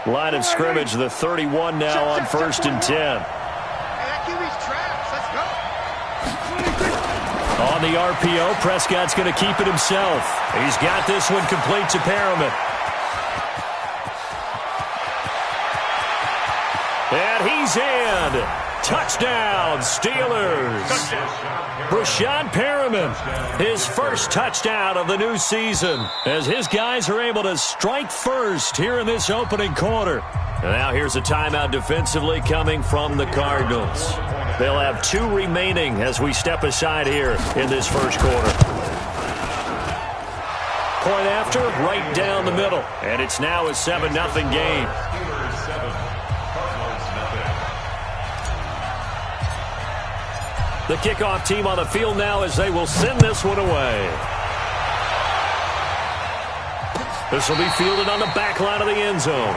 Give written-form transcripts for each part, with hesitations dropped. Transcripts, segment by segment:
Line of scrimmage, the 31 now on 1st and 10. On the RPO, Prescott's going to keep it himself. He's got this one complete to Perriman. And he's in. Touchdown, Steelers. Brashad Perriman, his first touchdown of the new season, as his guys are able to strike first here in this opening quarter. And now here's a timeout defensively coming from the Cardinals. They'll have 2 remaining as we step aside here in this first quarter. Point after, right down the middle. And it's now a 7-0 game. The kickoff team on the field now as they will send this one away. This will be fielded on the back line of the end zone.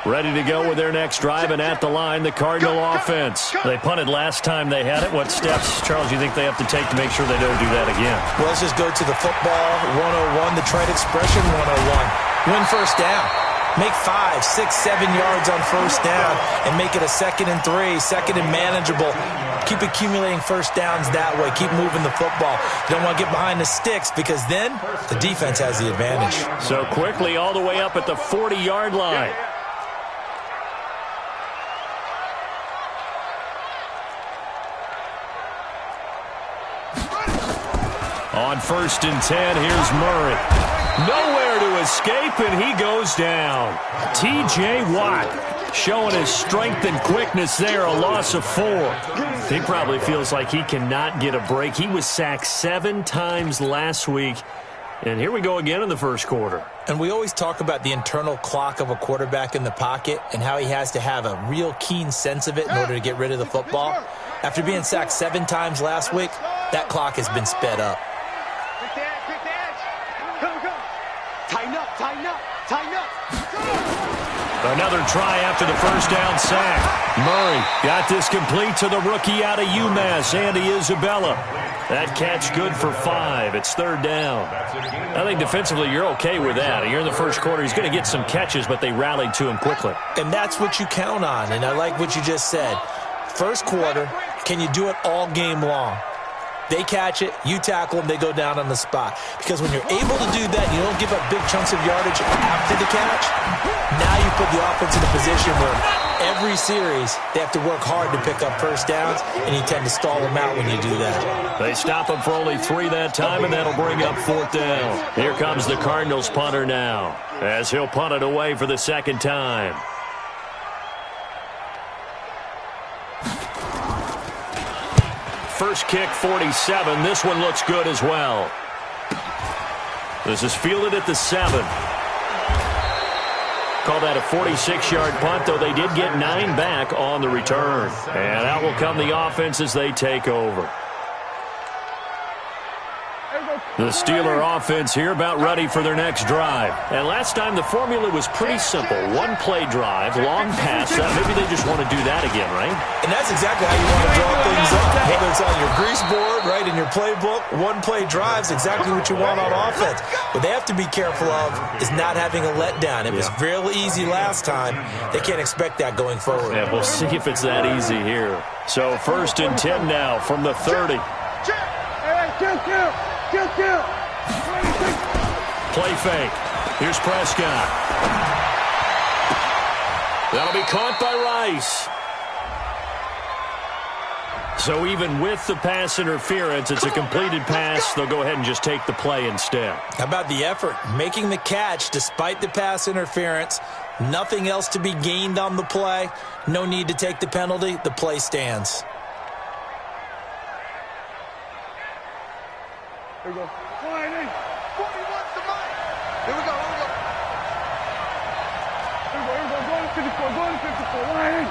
Ready to go with their next drive, and at the line, the Cardinal offense. They punted last time they had it. What steps, Charles, do you think they have to take to make sure they don't do that again? Well, let's just go to the football 101, the trade expression 101. Win first down. Make 5, 6, 7 yards on first down and make it a 2nd and 3, 2nd and manageable. Keep accumulating first downs that way. Keep moving the football. You don't want to get behind the sticks because then the defense has the advantage. So quickly all the way up at the 40-yard line. On 1st and 10, here's Murray. Nowhere to escape, and he goes down. T.J. Watt showing his strength and quickness there, a loss of 4. He probably feels like he cannot get a break. He was sacked 7 times last week, and here we go again in the first quarter. And we always talk about the internal clock of a quarterback in the pocket and how he has to have a real keen sense of it in order to get rid of the football. After being sacked 7 times last week, that clock has been sped up. Another try after the first down sack. Murray got this complete to the rookie out of UMass, Andy Isabella. That catch good for 5. It's 3rd down. I think defensively you're okay with that. You're in the first quarter. He's going to get some catches, but they rallied to him quickly. And that's what you count on, and I like what you just said. First quarter, can you do it all game long? They catch it, you tackle them, they go down on the spot. Because when you're able to do that, you don't give up big chunks of yardage after the catch. Now you put the offense in a position where every series they have to work hard to pick up first downs, and you tend to stall them out when you do that. They stop him for only 3 that time, and that'll bring up 4th down. Here comes the Cardinals punter now, as he'll punt it away for the 2nd time. First kick, 47. This one looks good as well. This is fielded at the 7. Call that a 46-yard punt, though they did get 9 back on the return. And out will come the offense as they take over. The Steeler offense here about ready for their next drive. And last time the formula was pretty simple. 1-play drive, long pass. Maybe they just want to do that again, right? And that's exactly how you want to draw things up. Whether it's on your grease board, right, in your playbook, 1-play drive is exactly what you want on offense. What they have to be careful of is not having a letdown. It was real easy last time. They can't expect that going forward. Yeah, we'll see if it's that easy here. So 1st and 10 now from the 30. Play fake. Here's Prescott. That'll be caught by Rice. So even with the pass interference, it's a completed pass. They'll go ahead and just take the play instead. How about the effort? Making the catch despite the pass interference. Nothing else to be gained on the play. No need to take the penalty. The play stands. Here we go. 41 to mine. Here we go. Here we go. Going to 54. Line in.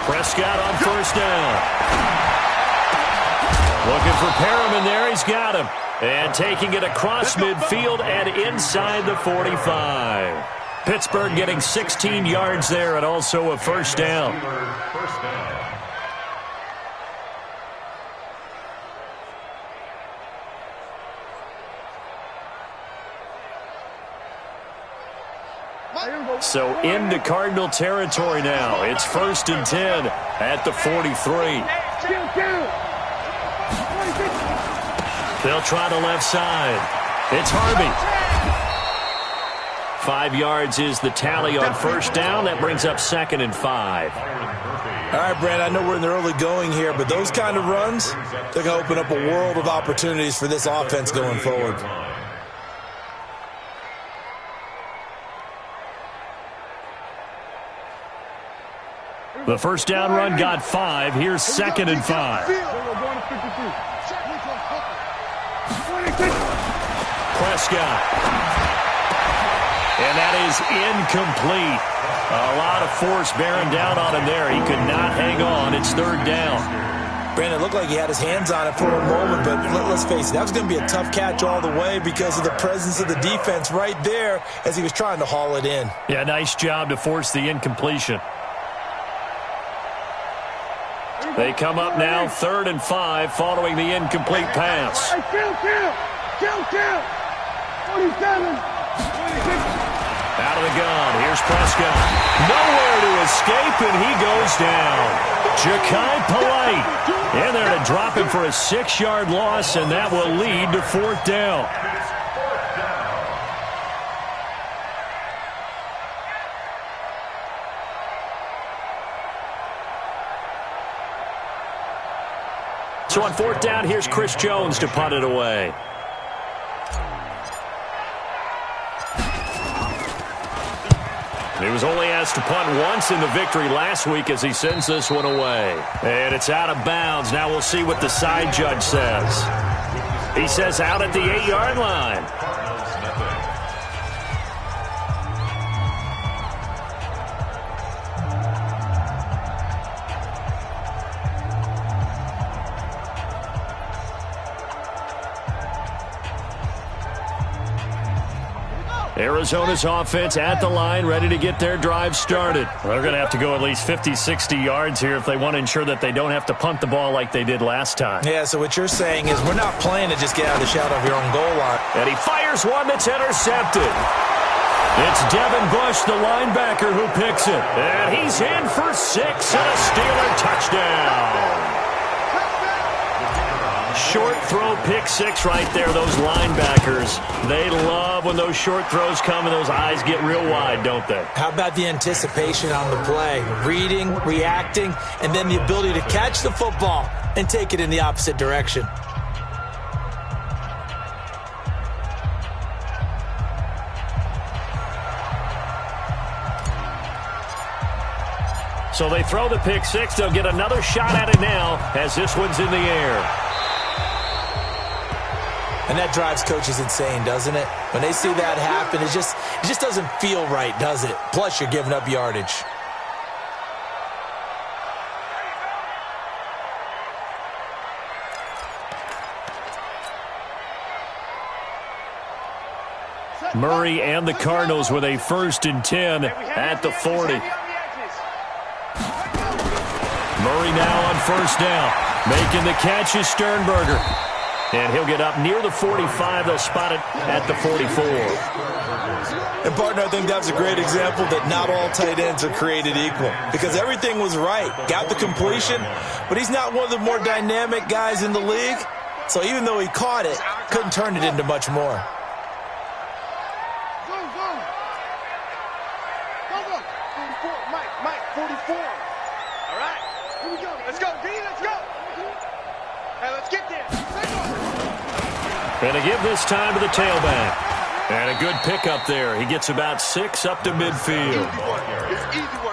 Prescott on first down. Looking for Perriman there. He's got him. And taking it across midfield and inside the 45. Pittsburgh getting 16 yards there and also a first down. So into Cardinal territory now. It's 1st and 10 at the 43. They'll try the left side. It's Harvey. 5 yards is the tally on 1st down. That brings up 2nd and 5. All right, Brand, I know we're in the early going here, but those kind of runs, they're going to open up a world of opportunities for this offense going forward. The 1st down run got 5. Here's 2nd and 5. Prescott. And that is incomplete. A lot of force bearing down on him there. He could not hang on. It's 3rd down. Brandon, it looked like he had his hands on it for a moment, but let's face it, that was going to be a tough catch all the way because of the presence of the defense right there as he was trying to haul it in. Yeah, nice job to force the incompletion. They come up now, 3rd and 5, following the incomplete pass. Count. 47. Out of the gun, here's Prescott. Nowhere to escape, and he goes down. Ja'Kai Polite in there to drop him for a 6-yard loss, and that will lead to 4th down. So on 4th down, here's Chris Jones to punt it away. He was only asked to punt once in the victory last week as he sends this one away. And it's out of bounds. Now we'll see what the side judge says. He says out at the 8-yard line. Arizona's offense at the line, ready to get their drive started. They're going to have to go at least 50, 60 yards here if they want to ensure that they don't have to punt the ball like they did last time. Yeah, so what you're saying is we're not playing to just get out of the shadow of your own goal line. And he fires one that's intercepted. It's Devin Bush, the linebacker, who picks it. And he's in for 6 and a Steeler touchdown. Short throw, pick 6 right there. Those linebackers, they love when those short throws come and those eyes get real wide, don't they? How about the anticipation on the play? Reading, reacting, and then the ability to catch the football and take it in the opposite direction. So they throw the pick 6. They'll get another shot at it now as this one's in the air. And that drives coaches insane, doesn't it? When they see that happen, it just doesn't feel right, does it? Plus, you're giving up yardage. Murray and the Cardinals with a 1st and 10 at the 40. Murray now on 1st down. Making the catch is Sternberger. And he'll get up near the 45. They'll spot it at the 44. And, partner, I think that's a great example that not all tight ends are created equal. Because everything was right. Got the completion, but he's not one of the more dynamic guys in the league. So even though he caught it, couldn't turn it into much more. Go. 44, Mike, 44. All right, here we go. Let's go, D, let's go. Hey, let's get there. And to give this time to the tailback. And a good pickup there. He gets about 6 up to midfield.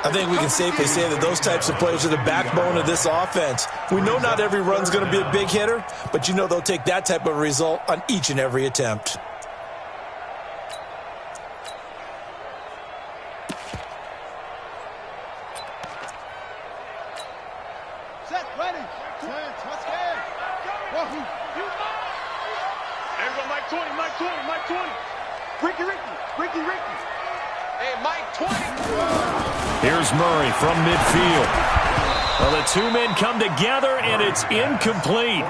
I think we can safely say that those types of players are the backbone of this offense. We know not every run's going to be a big hitter, but you know they'll take that type of result on each and every attempt. Set, ready. Let's go. Everyone, Mike 20. Ricky. Hey, Mike 20. Here's Murray from midfield. Well, The two men come together, and it's incomplete.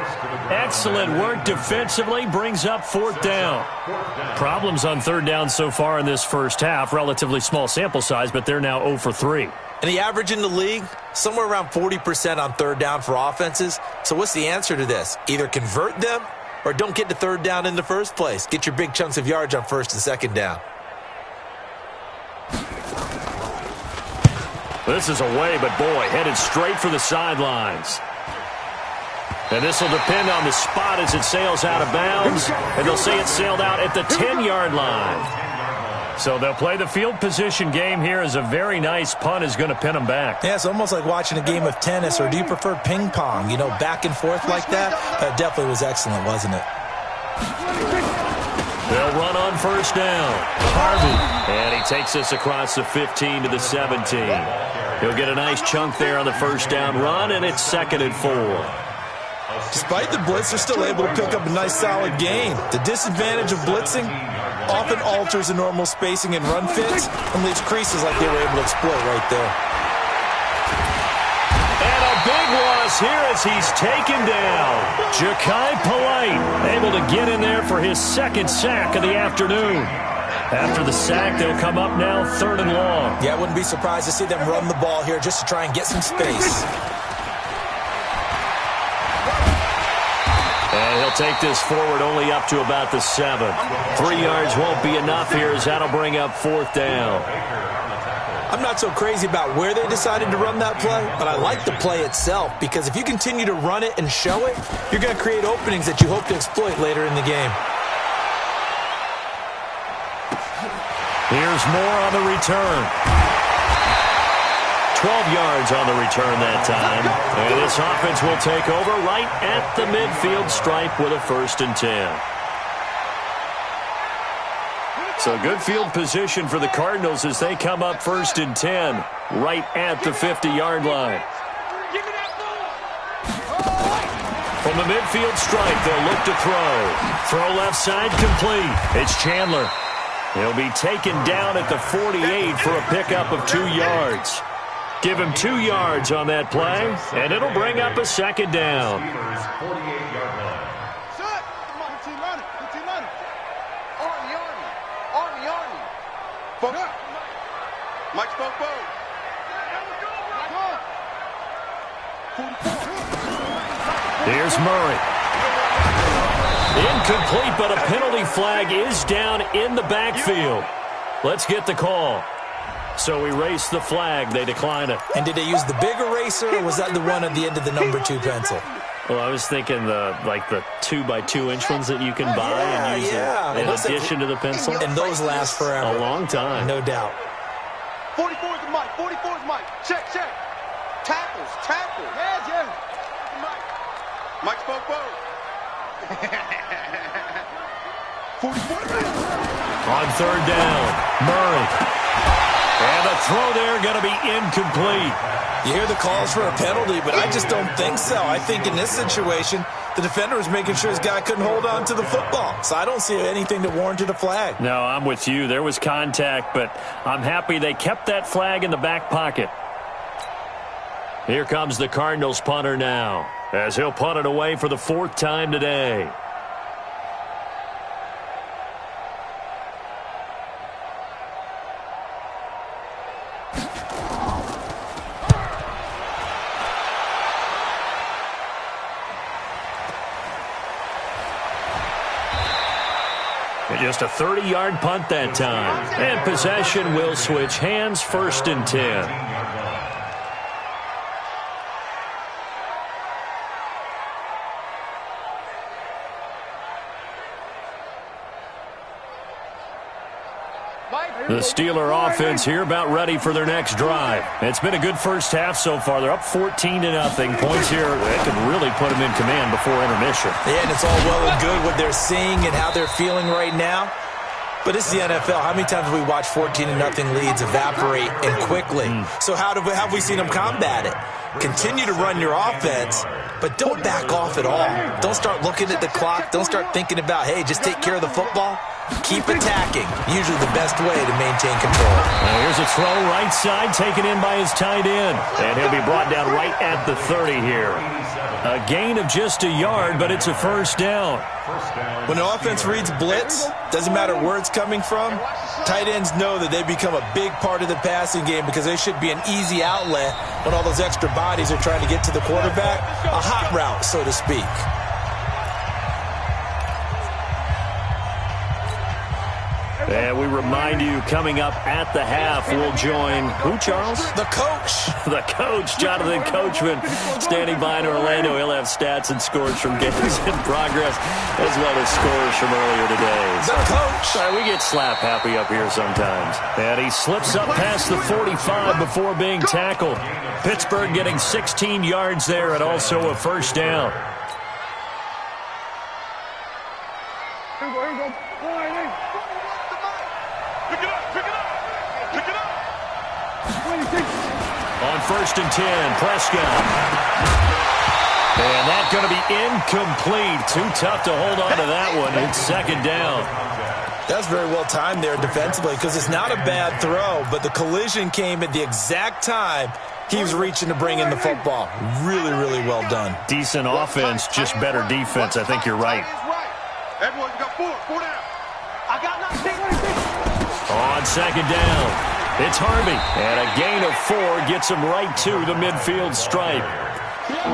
Excellent work defensively, brings up fourth down. Problems on third down so far in this first half. Relatively small sample size, but they're now 0 for 3. And the average in the league, somewhere around 40% on third down for offenses. So what's the answer to this? Either convert them or don't get to third down in the first place. Get your big chunks of yards on first and second down. This is away, but boy, headed straight for the sidelines. And this will depend on the spot as it sails out of bounds. And they'll say it sailed out at the 10-yard line. So they'll play the field position game here as a very nice punt is going to pin them back. Yeah, it's almost like watching a game of tennis, or do you prefer ping pong? You know, back and forth like that? That definitely was excellent, wasn't it? They'll run on first down. Harvey. And he takes us across the 15 to the 17. He'll get a nice chunk there on the first down run, and it's 2nd and 4. Despite the blitz, they're still able to pick up a nice, solid gain. The disadvantage of blitzing often alters the normal spacing and run fits and leaves creases like they were able to exploit right there. And a big loss here as he's taken down. Ja'Kai Polite able to get in there for his second sack of the afternoon. After the sack, they'll come up now 3rd and long. Yeah, I wouldn't be surprised to see them run the ball here just to try and get some space. And he'll take this forward only up to about the 7. 3 yards won't be enough here as that'll bring up 4th down. I'm not so crazy about where they decided to run that play, but I like the play itself because if you continue to run it and show it, you're going to create openings that you hope to exploit later in the game. Here's more on the return. 12 yards on the return that time. And this offense will take over right at the midfield stripe with a 1st and 10. So good field position for the Cardinals as they come up 1st and 10 right at the 50-yard line. From the midfield stripe, they'll look to throw. Throw left side complete. It's Chandler. He'll be taken down at the 48 for a pickup of 2 yards. Give him 2 yards on that play, and it'll bring up a 2nd down. Mike spoke. Here's Murray. Incomplete, but a penalty flag is down in the backfield. Let's get the call. So erase the flag. They decline it. And did they use the big eraser, or was that the one at the end of the number 2 pencil? Well, I was thinking the 2x2-inch ones that you can buy and use in addition to the pencil. And those last forever. A long time. No doubt. 44 is Mike. 44 is Mike. Check. Tackles. Yeah. Mike spoke. 44. On 3rd down, Murray. And the throw there going to be incomplete. You hear the calls for a penalty, but I just don't think so. I think in this situation, the defender was making sure his guy couldn't hold on to the football. So I don't see anything that warranted a flag. No, I'm with you. There was contact, but I'm happy they kept that flag in the back pocket. Here comes the Cardinals punter now, as he'll punt it away for the 4th time today. Just a 30-yard punt that time. And possession will switch hands, 1st and 10. The Steeler offense here about ready for their next drive. It's been a good first half so far. They're up 14-0. Points here that could really put them in command before intermission. Yeah, and it's all well and good what they're seeing and how they're feeling right now. But it's the NFL. How many times have we watched 14-0 leads evaporate and quickly? So how have we seen them combat it? Continue to run your offense, but don't back off at all. Don't start looking at the clock. Don't start thinking about, hey, just take care of the football. Keep attacking. Usually the best way to maintain control. Now here's a throw right side taken in by his tight end. And he'll be brought down right at the 30 here. A gain of just a yard, but it's a first down. When the offense reads blitz, doesn't matter where it's coming from, tight ends know that they become a big part of the passing game because they should be an easy outlet when all those extra bodies are trying to get to the quarterback. A hot route, so to speak. And we remind you, coming up at the half, we'll join who, Charles? The coach. The coach, Jonathan Coachman, standing by in Orlando. He'll have stats and scores from games in progress, as well as scores from earlier today. The coach. Sorry, we get slap happy up here sometimes. And he slips up past the 45 before being tackled. Pittsburgh getting 16 yards there and also a first down. Here we go. On 1st and 10, Prescott. And that's going to be incomplete. Too tough to hold on to that one. It's second down. That's very well timed there defensively because it's not a bad throw, but the collision came at the exact time he was reaching to bring in the football. Really, really well done. Decent offense, just better defense. I think you're right. Everyone got four down. I got nothing. On second down, it's Harvey. And a gain of 4 gets him right to the midfield stripe.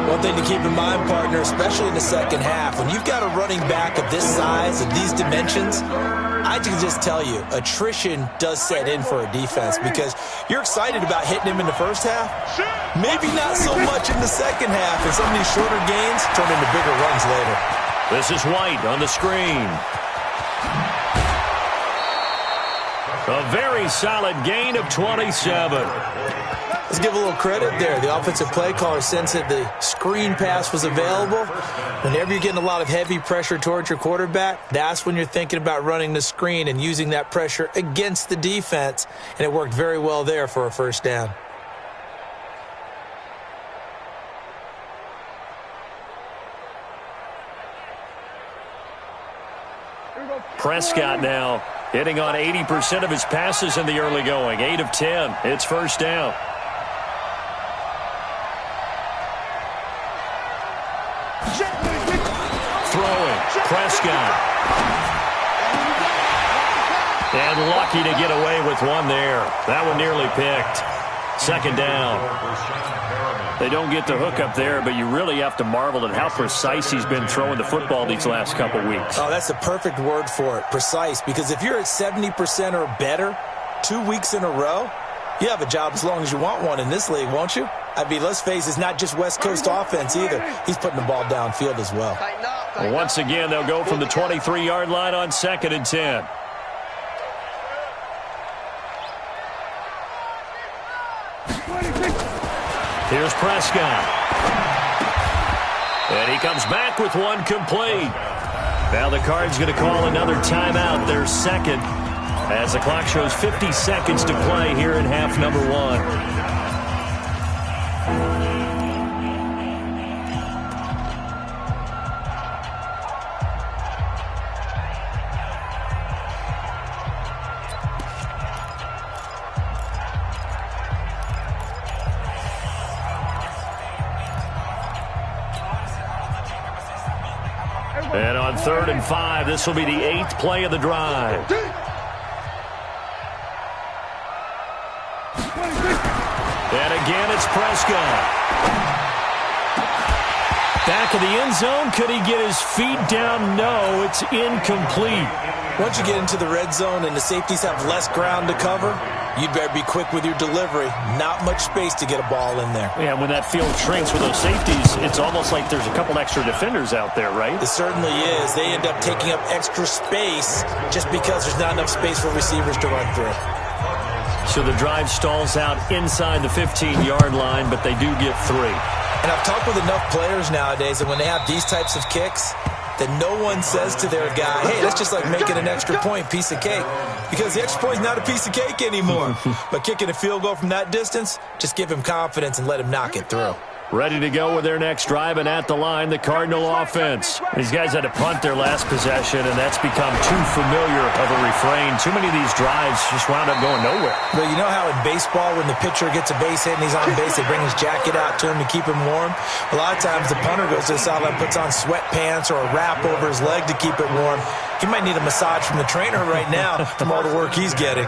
One thing to keep in mind, partner, especially in the second half, when you've got a running back of this size and these dimensions, I can just tell you, attrition does set in for a defense because you're excited about hitting him in the first half. Maybe not so much in the second half, and some of these shorter gains turn into bigger runs later. This is White on the screen. A very solid gain of 27. Let's give a little credit there. The offensive play caller sensed that the screen pass was available. Whenever you're getting a lot of heavy pressure towards your quarterback, that's when you're thinking about running the screen and using that pressure against the defense. And it worked very well there for a first down. Prescott now hitting on 80% of his passes in the early going. 8 of 10. It's first down. Throwing. Prescott. And lucky to get away with one there. That one nearly picked. Second down. They don't get the hook up there, but you really have to marvel at how precise he's been throwing the football these last couple weeks. Oh, that's the perfect word for it, precise, because if you're at 70% or better 2 weeks in a row, you have a job as long as you want one in this league, won't you? I mean, let's face it, it's not just West Coast offense either. He's putting the ball downfield as well. Well, once again, they'll go from the 23-yard line on 2nd and 10. Here's Prescott. And he comes back with one complete. Now the Cards going to call another timeout, their second, as the clock shows 50 seconds to play here in half number 1. And on 3rd and 5, this will be the 8th play of the drive. And again, it's Prescott. Back of the end zone. Could he get his feet down? No, it's incomplete. Once you get into the red zone and the safeties have less ground to cover, you'd better be quick with your delivery. Not much space to get a ball in there. Yeah, when that field shrinks with those safeties, it's almost like there's a couple extra defenders out there, right? It certainly is. They end up taking up extra space just because there's not enough space for receivers to run through. So the drive stalls out inside the 15-yard line, but they do get 3. And I've talked with enough players nowadays that when they have these types of kicks, that no one says to their guy, hey, that's just like making an extra point, piece of cake. Because the extra point is not a piece of cake anymore. But kicking a field goal from that distance, just give him confidence and let him knock it through. ready to go with their next drive, and at the line, the Cardinal offense. These guys had to punt their last possession, and that's become too familiar of a refrain. Too many of these drives just wound up going nowhere. But you know how in baseball, when the pitcher gets a base hit and he's on base, they bring his jacket out to him to keep him warm? A lot of times the punter goes to the sideline, puts on sweatpants or a wrap over his leg to keep it warm. He might need a massage from the trainer right now from all the work he's getting.